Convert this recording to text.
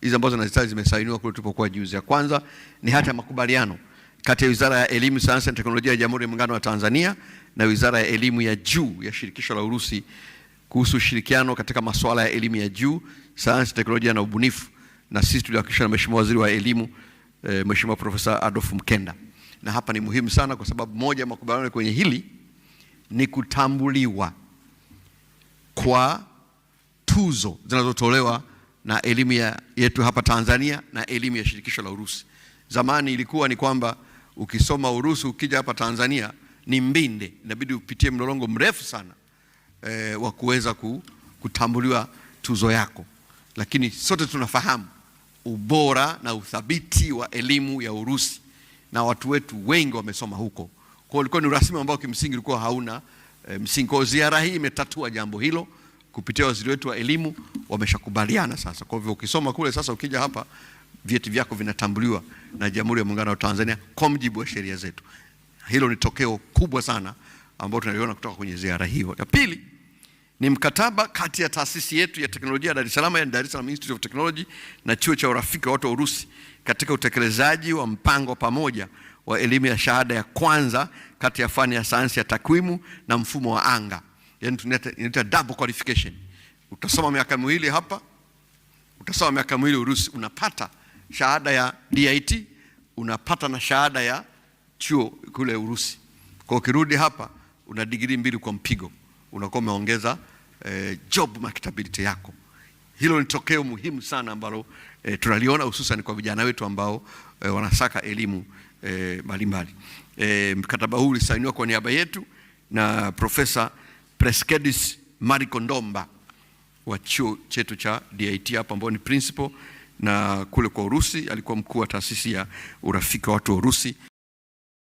hizi ambazo nazitaja zimesainiwa kule tulipokuwa juzi. Ya kwanza ni hati ya makubaliano kati ya Wizara ya Elimu, Sayansi na Teknolojia ya Jamhuri ya Muungano wa Tanzania na Wizara ya Elimu ya Juu ya Shirikisho la Urusi kuhusu ushirikiano katika masuala ya elimu ya juu, sayansi, teknolojia na ubunifu, na sisi tuliwakilishwa na Mheshimiwa Waziri wa Elimu Mheshimiwa Profesa Adolf Mkenda. Na hapa ni muhimu sana kwa sababu moja ya makubaliano kwenye hili ni kutambuliwa kwa tuzo zinazotolewa na elimu yetu hapa Tanzania na elimu ya Shirikisho la Urusi. Zamani ilikuwa ni kwamba ukisoma Urusi ukija hapa Tanzania ni mbinde, inabidi upitie mlolongo mrefu sana wa kuweza kutambuliwa tuzo yako. Lakini sote tunafahamu ubora na uthabiti wa elimu ya Urusi na watu wetu wengi wamesoma huko. Kwa hiyo ilikuwa ni urasmi ambao kimsingi ulikuwa hauna msingi. Kwa ziara hii imetatua jambo hilo kupitia waziri wetu wa elimu, wameshakubaliana sasa. Kwa hivyo ukisoma kule sasa ukija hapa vyeti vyako vinatambuliwa na Jamhuri ya Muungano wa Tanzania kwa mujibu wa sheria zetu. Hilo ni tokeo kubwa sana ambalo tunaliona kutoka kwenye ziara hiyo. Ya pili ni mkataba kati ya taasisi yetu ya teknolojia Dar es Salaam, ya Dar es Salaam Institute of Technology, na chuo cha urafiki wa watu wa Urusi katika utekelezaji wa mpango pamoja wa elimu ya shahada ya kwanza kati ya fani ya sayansi ya takwimu na mfumo wa anga. Yaani tunaita double qualification. Utasoma miaka miwili hapa, utasoma miaka miwili Urusi, unapata shahada ya DIT, unapata na shahada ya chuo kule Urusi. Kwa ukirudi hapa una degree mbili kwa mpigo, unakuwa umeongeza job marketability yako. Hilo ni tokeo muhimu sana ambalo tunaliona hususan kwa vijana wetu ambao wanasaka elimu mbalimbali. Mkataba huu ulisainiwa kwa niaba yetu na Profesa Preskedis Marikondomba wa chuo chetu cha DIT hapa, ambao ni principal, na kule kwa Urusi alikuwa mkuu wa taasisi ya urafiki wa watu wa Urusi.